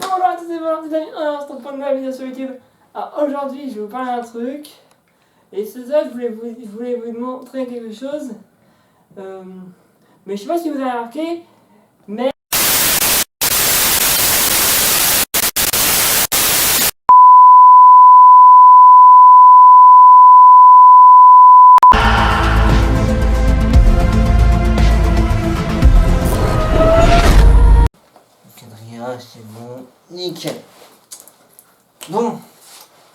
Bonjour à tous et bonjour les amis, un instant pour une nouvelle vidéo sur YouTube. Alors aujourd'hui je vais vous parler d'un truc. Et c'est ça, je voulais vous montrer quelque chose. Mais je sais pas si vous avez remarqué, mais... Quadrillage, c'est bon, nickel. Bon,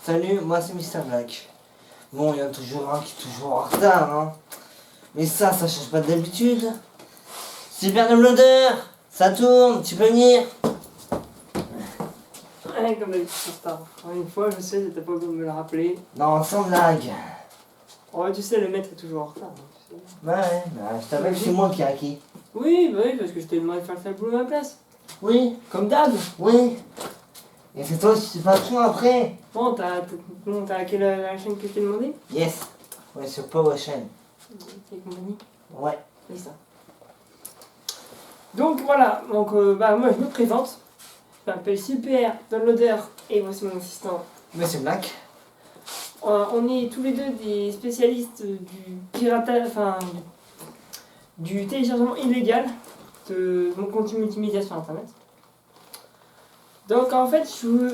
salut, moi c'est Mr Black. Bon, il y en a toujours un qui est toujours en retard, hein. Mais ça change pas d'habitude. Super Downloader, ça tourne, tu peux venir. Ouais, comme d'habitude, c'est tard. Une fois, je sais, j'étais pas besoin de me le rappeler. Non, sans blague. Oh, tu sais, le maître est toujours en retard. Hein, tu sais. Ouais, bah, je t'appelle, c'est moi qui ai acquis. Oui, bah oui, parce que je t'ai demandé de faire le boulot à ma place. Oui, Comme d'hab. oui. Et c'est toi, c'est pas toi après. Bon, t'as hacké la chaîne que je t'ai demandé? Yes. Ouais, sur PowerShell. Et compagnie. Ouais. C'est ça. Donc voilà, donc moi je me présente. Je m'appelle Super Downloader et voici mon assistant. Monsieur Black. On est tous les deux des spécialistes du piratage, enfin du téléchargement illégal de mon contenu multimédia sur internet. Donc en fait je vous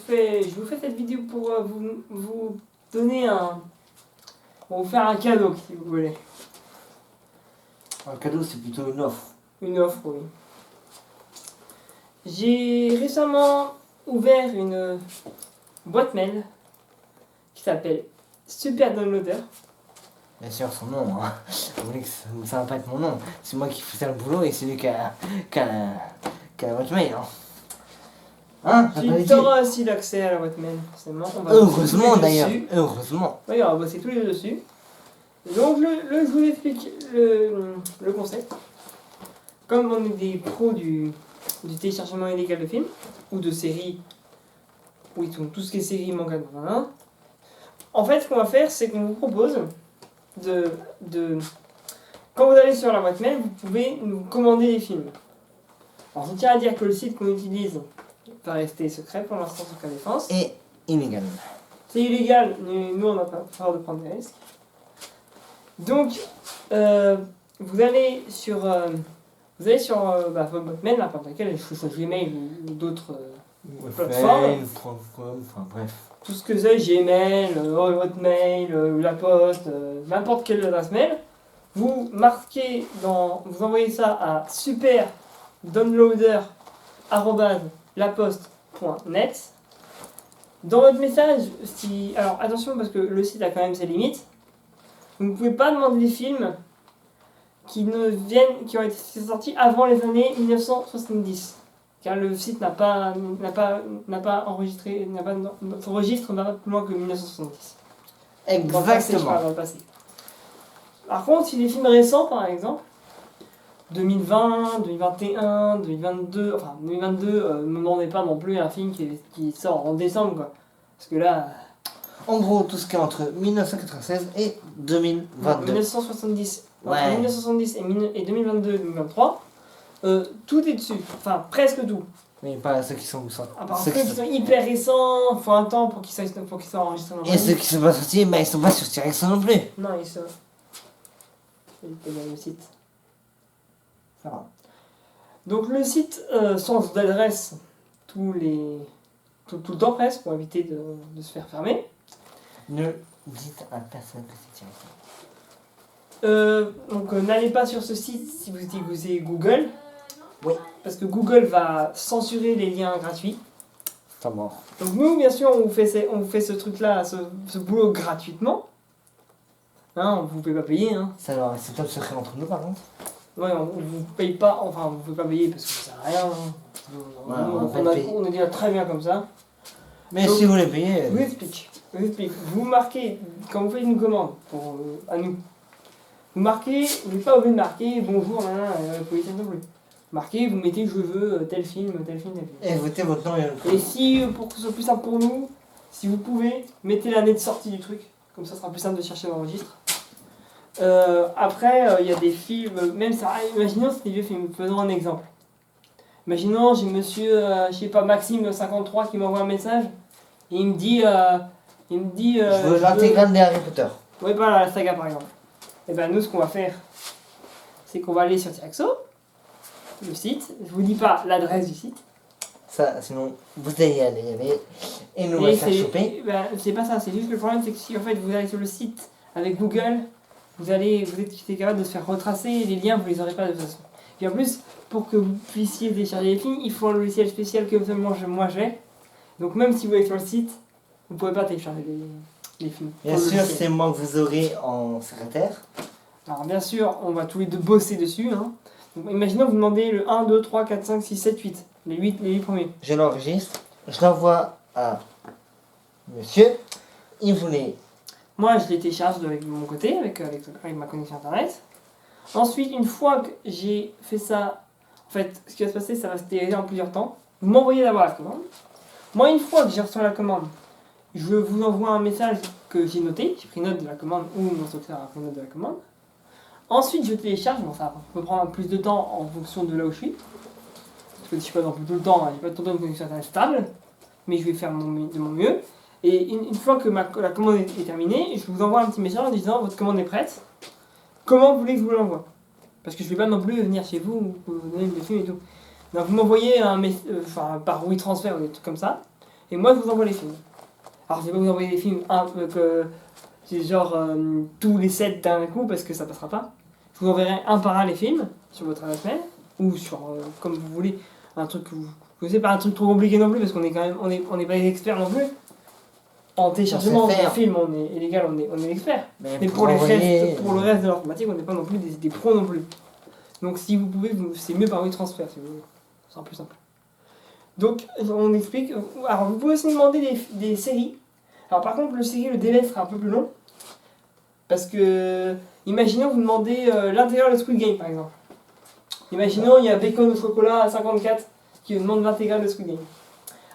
fais cette vidéo pour vous donner pour vous faire un cadeau si vous voulez. Un cadeau, c'est plutôt une offre. Une offre, oui. J'ai récemment ouvert une boîte mail qui s'appelle Super Downloader. Bien sûr, son nom, hein. Vous voulez que ça va pas être mon nom. C'est moi qui fais le boulot et c'est lui qui a la boîte mail, hein. Hein, t'as pas Tu dit. auras aussi l'accès à la boîte mail, forcément. On va Heureusement bosser tous les deux d'ailleurs, dessus. heureusement. Oui, on va bosser tous les deux dessus. Donc, je vous explique le concept. Comme on est des pros du téléchargement illégal de films, ou de séries, oui, tout ce qui est série, manga, voilà. En fait, ce qu'on va faire, c'est qu'on vous propose quand vous allez sur la boîte mail, vous pouvez nous commander des films. Alors, je tiens à dire que le site qu'on utilise va rester secret pour l'instant sur Cas Défense. Et illégal. C'est illégal, mais nous on n'a pas peur de prendre des risques. Donc, vous allez sur votre boîte mail, n'importe laquelle, que ce soit Gmail ou d'autres plateformes. Enfin bref. Tout ce que c'est, Gmail, Hotmail, La Poste, n'importe quelle adresse mail. Vous vous envoyez ça à superdownloader@laposte.net. Dans votre message, alors attention parce que le site a quand même ses limites. Vous ne pouvez pas demander des films qui ont été sortis avant les années 1970. Car le site n'a pas enregistré, son registre n'a pas plus loin que 1970. Exactement. Dans le passé. Par contre, si des films récents, par exemple, 2020, 2021, 2022, enfin 2022, ne me demandez pas non plus un film qui sort en décembre, quoi. Parce que là... En gros, tout ce qui est entre 1996 et 2022. 1970. Entre Ouais. 1970 et 2022-2023, tout est dessus. Enfin, presque tout. Mais pas ceux qui sont sortis. À part ceux qui sont hyper récents, il faut un temps pour qu'ils soient enregistrés dans Et ceux qui sont pas sortis, bah ils sont pas sur Direction non plus. Non, ils sont... Je vais te donner le site. Ça va. Donc le site change d'adresse tout le temps presque pour éviter de se faire fermer. Ne dites à personne que c'est Direction. Donc n'allez pas sur ce site si vous utilisez Google. Oui. Parce que Google va censurer les liens gratuits. C'est mort. Donc nous, bien sûr, on vous fait ce truc-là, ce boulot gratuitement. Hein, vous ne pouvez pas payer. Hein. C'est top secret entre nous par contre. Ouais, on vous paye pas, enfin vous ne pouvez pas payer parce que ça sert à rien. Hein. On est déjà très bien comme ça. Mais donc, si vous les payez. Je vous explique. Vous marquez, quand vous faites une commande à nous, vous marquez, vous n'êtes pas obligé de marquer bonjour, police non plus. Marquez, vous mettez je veux tel film, tel film, tel film. Et votez votre nom et le Et si, pour que ce soit plus simple pour nous, si vous pouvez, mettez l'année de sortie du truc. Comme ça sera plus simple de chercher dans le registre. Après, il y a des films, même ça, imaginons c'est des vieux films, faisons un exemple. Imaginons, j'ai monsieur, je sais pas, Maxime53 qui m'envoie un message et il me dit. Je veux l'intégrale des Harry Potter. Oui, voilà, la saga par exemple. Et ben nous, ce qu'on va faire, c'est qu'on va aller sur Tiraxo, le site. Je vous dis pas l'adresse du site. Ça, sinon, vous allez y aller et nous va faire choper. Ben, c'est pas ça, c'est juste que le problème, c'est que si en fait vous allez sur le site avec Google, vous êtes capable de se faire retracer, les liens, vous les aurez pas de toute façon. Et en plus, pour que vous puissiez télécharger les films, il faut un logiciel spécial que seulement moi j'ai. Donc même si vous allez sur le site, vous ne pouvez pas télécharger les films. Bien sûr, c'est moi que vous aurez en secrétaire. Alors bien sûr, on va tous les deux bosser dessus. Hein. Donc, imaginons vous demandez le 1, 2, 3, 4, 5, 6, 7, 8. Les 8 premiers. Je l'enregistre, je l'envoie à monsieur. Il voulait. Moi, je les télécharge de mon côté, avec ma connexion internet. Ensuite, une fois que j'ai fait ça, en fait, ce qui va se passer, ça va se télécharger en plusieurs temps. Vous m'envoyez d'abord la commande. Moi, une fois que j'ai reçu la commande, je vous envoie un message que j'ai noté. J'ai pris note de la commande ou mon secrétaire a pris note de la commande. Ensuite, je télécharge. Bon, ça peut prendre plus de temps en fonction de là où je suis. Parce que je suis pas dans tout le temps, j'ai pas tout le temps une connexion internet stable. Mais je vais faire de mon mieux. Et une fois que la commande est terminée, je vous envoie un petit message en disant votre commande est prête. Comment vous voulez que je vous l'envoie? Parce que je ne vais pas non plus venir chez vous vous donner des films et tout. Donc vous m'envoyez un par WeTransfer ou des trucs comme ça. Et moi je vous envoie les films. Alors je vais pas vous envoyer des films c'est genre tous les 7 d'un coup parce que ça passera pas. Je vous enverrai un par un les films sur votre adresse mail. Ou sur comme vous voulez. Un truc que vous connaissez, pas un truc trop compliqué non plus parce qu'on est quand même on est pas des experts non plus. En téléchargement de film, on est illégal, on est expert. Mais pour le reste de l'informatique, on n'est pas non plus des pros non plus. Donc si vous pouvez, c'est mieux par WeTransfer si vous voulez. C'est un peu simple. Donc on explique. Alors vous pouvez aussi demander des séries. Alors par contre, le délai sera un peu plus long. Parce que, imaginons vous demandez l'intégrale de Squid Game par exemple. Imaginons il y a Bacon au chocolat à 54 qui demande l'intégrale de Squid Game.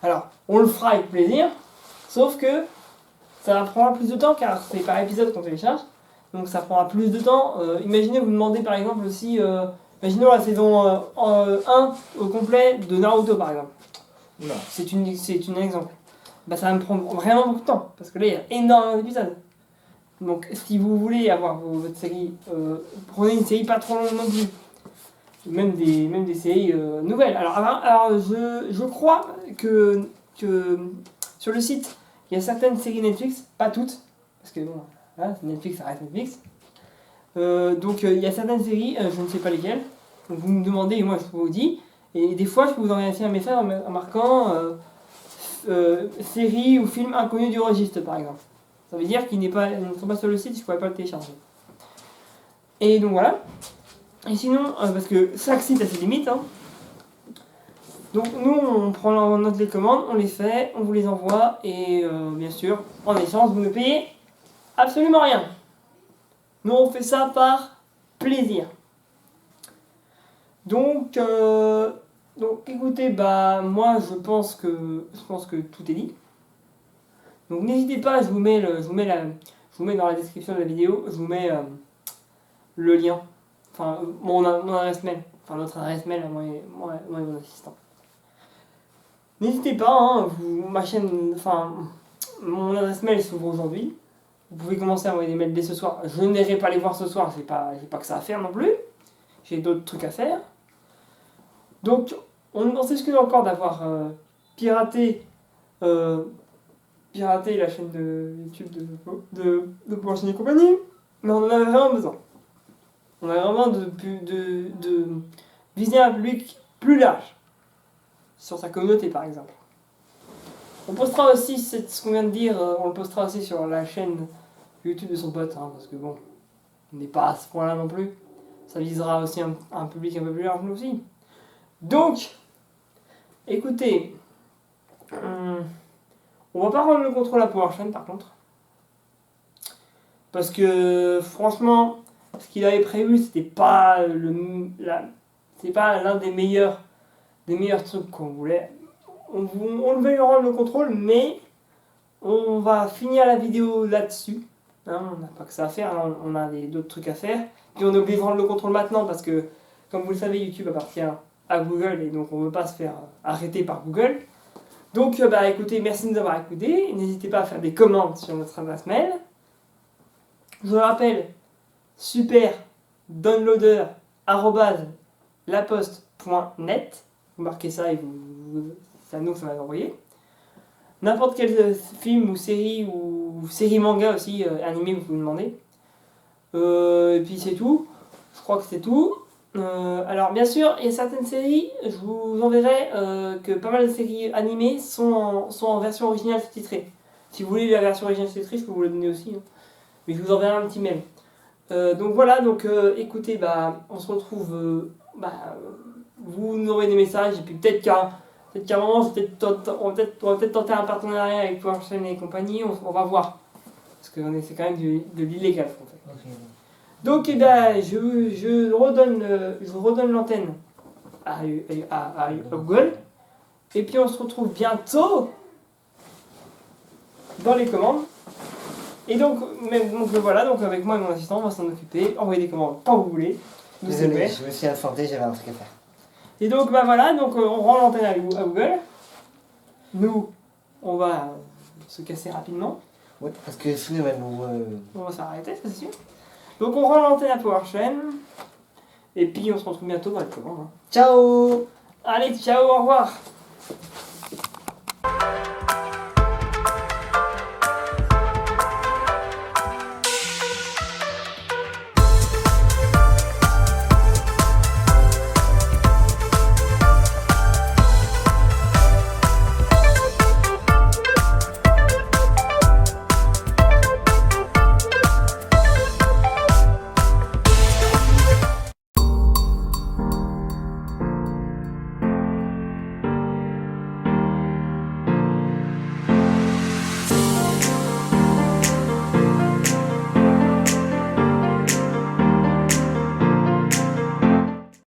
Alors, on le fera avec plaisir. Sauf que ça va prendre plus de temps car c'est par épisode qu'on télécharge. Donc ça prendra plus de temps. Imaginez vous demandez par exemple aussi, imaginons la saison 1 au complet de Naruto par exemple. C'est un exemple. Bah, ça va me prendre vraiment beaucoup de temps parce que là il y a énormément d'épisodes. Donc si vous voulez avoir votre série, prenez une série pas trop longue non plus. Même des séries nouvelles. Alors je crois que sur le site, il y a certaines séries Netflix, pas toutes, parce que bon, là, Netflix, ça reste Netflix. Donc il y a certaines séries, je ne sais pas lesquelles. Donc vous me demandez et moi je vous dis. Et des fois, je peux vous envoyer un message en marquant série ou film inconnu du registre, par exemple. Ça veut dire qu'ils ne sont pas sur le site, je ne pourrais pas le télécharger. Et donc voilà. Et sinon, parce que chaque site a ses limites, hein. Donc nous, on prend en note les commandes, on les fait, on vous les envoie, et bien sûr, en échange, vous ne payez absolument rien. Nous, on fait ça par plaisir. Donc écoutez, moi, je pense que tout est dit. Donc n'hésitez pas, je vous mets dans la description de la vidéo, je vous mets le lien, enfin mon adresse mail, enfin notre adresse mail, moi et mon assistant. N'hésitez pas, hein, mon adresse mail s'ouvre aujourd'hui. Vous pouvez commencer à envoyer des mails dès ce soir. Je n'irai pas les voir ce soir, j'ai pas que ça à faire non plus. J'ai d'autres trucs à faire. Donc, on s'excuse encore d'avoir piraté la chaîne de YouTube de Porsche et compagnie, mais on en avait vraiment besoin. On a vraiment de viser un public plus large. Sur sa communauté par exemple. On postera aussi ce qu'on vient de dire, on le postera aussi sur la chaîne YouTube de son pote, hein, parce que bon, on n'est pas à ce point là non plus. Ça visera aussi un public un peu plus large nous aussi. Donc, écoutez, on va pas rendre le contrôle à PowerShell par contre. Parce que franchement, ce qu'il avait prévu, c'était pas l'un des meilleurs trucs qu'on voulait. On veut lui rendre le contrôle, mais on va finir la vidéo là-dessus. Hein, on n'a pas que ça à faire, hein, on a d'autres trucs à faire. Puis on est obligé de rendre le contrôle maintenant parce que, comme vous le savez, YouTube appartient à Google et donc on ne veut pas se faire arrêter par Google. Donc bah écoutez, merci de nous avoir écoutés. N'hésitez pas à faire des commandes sur notre adresse mail. Je vous rappelle, super downloader @laposte.net. Vous marquez ça et c'est à nous que ça va envoyer. N'importe quel film ou série manga aussi animé, vous pouvez demander. Et puis c'est tout. Je crois que c'est tout. Alors bien sûr, il y a certaines séries, je vous enverrai que pas mal de séries animées sont en version originale sous-titrée. Si vous voulez la version originale sous-titrée, je peux vous la donner aussi. Hein. Mais je vous enverrai un petit mail. Donc voilà, écoutez, bah, on se retrouve. Vous nous envoyez des messages et puis peut-être qu'à un moment, on va peut-être tenter un partenariat avec PowerShell et compagnie, on va voir. Parce que c'est quand même de l'illégal ce qu'on fait. Ok. Donc je redonne l'antenne à Google. Et puis on se retrouve bientôt dans les commandes. Et donc voilà, donc avec moi et mon assistant, on va s'en occuper, envoyer des commandes quand vous voulez. Désolé, je me suis absenté, j'avais un truc à faire. Et donc voilà, donc on rend l'antenne à Google. Nous, on va se casser rapidement. Oui, parce que sinon, On va s'arrêter, ça c'est sûr. Donc on rend l'antenne à PowerShell. Et puis on se retrouve bientôt dans les commandes. Hein. Ciao! Allez, ciao, au revoir!